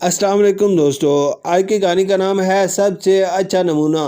السلام علیکم دوستو، آج کی کہانی کا نام ہے سب سے اچھا نمونہ۔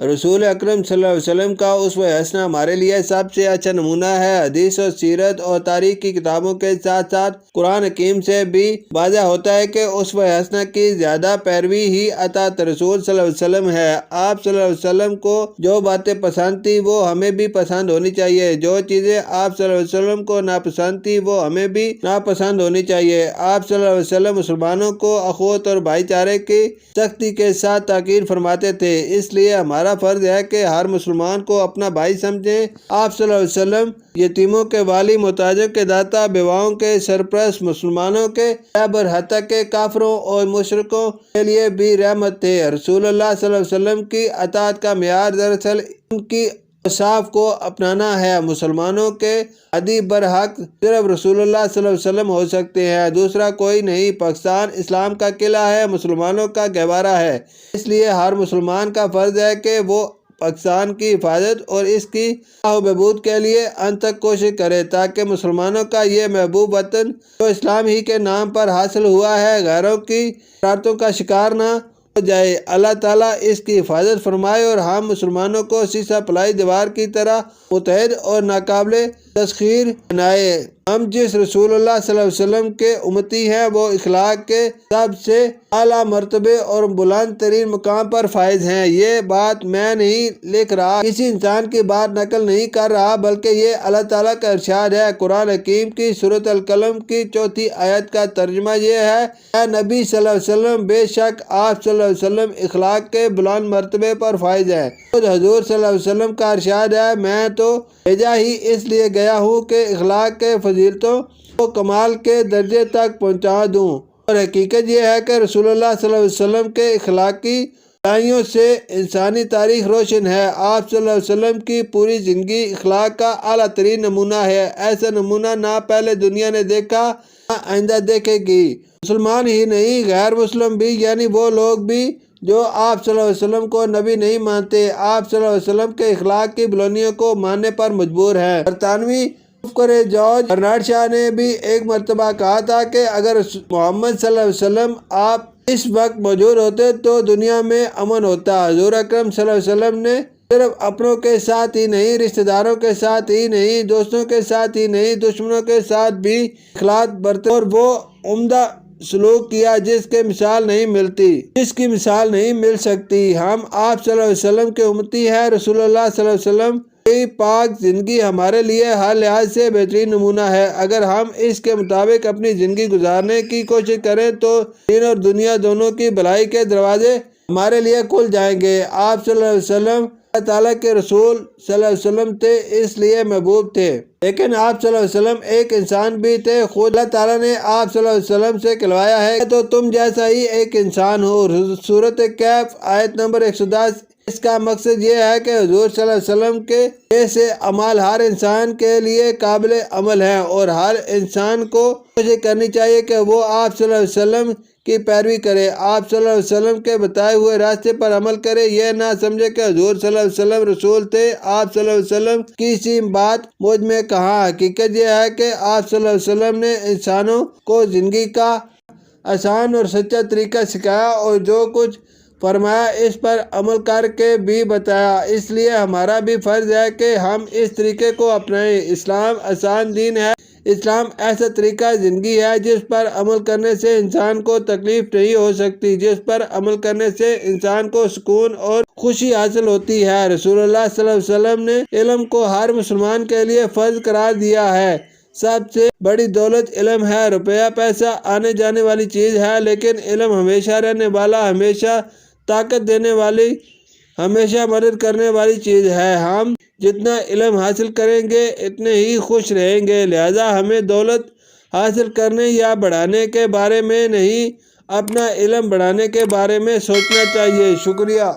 رسول اکرم صلی اللہ علیہ وسلم کا اسوہ حسنہ ہمارے لیے سب سے اچھا نمونہ ہے۔ حدیث و سیرت اور تاریخ کی کتابوں کے ساتھ ساتھ قرآن حکیم سے بھی واضح ہوتا ہے کہ اسوہ حسنہ کی زیادہ پیروی ہی اطاعت رسول صلی اللہ علیہ وسلم ہے۔ آپ صلی اللہ علیہ وسلم کو جو باتیں پسند تھی وہ ہمیں بھی پسند ہونی چاہیے، جو چیزیں آپ صلی اللہ علیہ وسلم کو ناپسند تھی وہ ہمیں بھی ناپسند ہونی چاہیے۔ آپ صلی اللہ علیہ وسلم مسلمانوں کو اخوت اور بھائی چارے کی سختی کے ساتھ تاکید فرماتے تھے، اس لیے ہمارا فرض ہے کہ ہر مسلمان کو اپنا بھائی سمجھیں۔ آپ صلی اللہ علیہ وسلم یتیموں کے والی، محتاجوں کے داتا، بیواؤں کے سرپرست، مسلمانوں کے رہبر، حتیٰ کہ کافروں اور مشرکوں کے لیے بھی رحمت تھے۔ رسول اللہ صلی اللہ علیہ وسلم کی اطاعت کا معیار دراصل ان کی اوصاف کو اپنانا ہے۔ مسلمانوں کے عادی برحق صرف رسول اللہ صلی اللہ علیہ وسلم ہو سکتے ہیں، دوسرا کوئی نہیں۔ پاکستان اسلام کا قلعہ ہے، مسلمانوں کا گہوارہ ہے، اس لیے ہر مسلمان کا فرض ہے کہ وہ پاکستان کی حفاظت اور اس کی فلاح و بہبود کے لیے انت تک کوشش کرے، تاکہ مسلمانوں کا یہ محبوب وطن جو اسلام ہی کے نام پر حاصل ہوا ہے غیروں کی شرارتوں کا شکار نہ ہو جائے۔ اللہ تعالیٰ اس کی حفاظت فرمائے اور ہم مسلمانوں کو سیسہ پلائی دیوار کی طرح متحد اور ناقابل تسخیر بنائے۔ ہم جس رسول اللہ صلی اللہ علیہ وسلم کے امتی ہیں وہ اخلاق کے سب سے اعلیٰ مرتبے اور بلند ترین مقام پر فائز ہیں۔ یہ بات میں نہیں لکھ رہا، کسی انسان کی بات نقل نہیں کر رہا، بلکہ یہ اللہ تعالیٰ کا ارشاد ہے۔ قرآن حکیم کی سورۃ القلم کی 4 آیت کا ترجمہ یہ ہے: اے نبی صلی اللہ علیہ وسلم، بے شک آپ صلی اللہ علیہ وسلم اخلاق کے بلند مرتبے پر فائز ہیں۔ خود حضور صلی اللہ علیہ وسلم کا ارشاد ہے: میں تو بھیجا ہی اس لیے گیا ہوں کہ اخلاق کے فضیلتوں کو کمال کے درجے تک پہنچا دوں، اور حقیقت یہ ہے کہ رسول اللہ صلی اللہ علیہ وسلم کے اخلاقی بھلائیوں سے انسانی تاریخ روشن ہے۔ آپ صلی اللہ علیہ وسلم کی پوری زندگی اخلاق کا اعلیٰ ترین نمونہ ہے۔ ایسا نمونہ نہ پہلے دنیا نے دیکھا نہ آئندہ دیکھے گی۔ مسلمان ہی نہیں، غیر مسلم بھی، یعنی وہ لوگ بھی جو آپ صلی اللہ علیہ وسلم کو نبی نہیں مانتے، آپ صلی اللہ علیہ وسلم کے اخلاق کی بلندیوں کو ماننے پر مجبور ہیں۔ برطانوی مفکر جارج برنارڈ شاہ نے بھی ایک مرتبہ کہا تھا کہ اگر محمد صلی اللہ علیہ وسلم آپ اس وقت موجود ہوتے تو دنیا میں امن ہوتا۔ حضور اکرم صلی اللہ علیہ وسلم نے صرف اپنوں کے ساتھ ہی نہیں، رشتہ داروں کے ساتھ ہی نہیں، دوستوں کے ساتھ ہی نہیں، دشمنوں کے ساتھ بھی اخلاق برتے اور وہ عمدہ سلوک کیا جس کی مثال نہیں مل سکتی۔ ہم آپ صلی اللہ علیہ وسلم کے امتی ہیں۔ رسول اللہ صلی اللہ علیہ وسلم کی پاک زندگی ہمارے لیے ہر لحاظ سے بہترین نمونہ ہے۔ اگر ہم اس کے مطابق اپنی زندگی گزارنے کی کوشش کریں تو دین اور دنیا دونوں کی بھلائی کے دروازے ہمارے لیے کھل جائیں گے۔ آپ صلی اللہ علیہ وسلم اللہ تعالیٰ کے رسول صلی اللہ علیہ وسلم تھے، اس لیے محبوب تھے، لیکن آپ صلی اللہ علیہ وسلم ایک انسان بھی تھے۔ خود اللہ تعالیٰ نے آپ صلی اللہ علیہ وسلم سے کہلوایا ہے تو تم جیسا ہی ایک انسان ہو۔ سورۃ کہف آیت نمبر 110۔ اس کا مقصد یہ ہے کہ حضور صلی اللہ علیہ وسلم کے جیسے اعمال ہر انسان کے لیے قابل عمل ہیں، اور ہر انسان کو کوشش کرنی چاہیے کہ وہ آپ صلی اللہ علیہ وسلم کی پیروی کرے، آپ صلی اللہ علیہ وسلم کے بتائے ہوئے راستے پر عمل کرے۔ یہ نہ سمجھے کہ حضور صلی اللہ علیہ وسلم رسول تھے، آپ صلی اللہ علیہ وسلم کی سی بات مجھ میں کہاں۔ حقیقت یہ ہے کہ آپ صلی اللہ علیہ وسلم نے انسانوں کو زندگی کا آسان اور سچا طریقہ سکھایا، اور جو کچھ فرمایا اس پر عمل کر کے بھی بتایا۔ اس لیے ہمارا بھی فرض ہے کہ ہم اس طریقے کو اپنائیں۔ اسلام آسان دین ہے۔ اسلام ایسا طریقہ زندگی ہے جس پر عمل کرنے سے انسان کو تکلیف نہیں ہو سکتی، جس پر عمل کرنے سے انسان کو سکون اور خوشی حاصل ہوتی ہے۔ رسول اللہ صلی اللہ علیہ وسلم نے علم کو ہر مسلمان کے لیے فرض قرار دیا ہے۔ سب سے بڑی دولت علم ہے۔ روپیہ پیسہ آنے جانے والی چیز ہے، لیکن علم ہمیشہ رہنے والا، ہمیشہ طاقت دینے والی، ہمیشہ مدد کرنے والی چیز ہے۔ ہم جتنا علم حاصل کریں گے اتنے ہی خوش رہیں گے، لہذا ہمیں دولت حاصل کرنے یا بڑھانے کے بارے میں نہیں، اپنا علم بڑھانے کے بارے میں سوچنا چاہیے۔ شکریہ۔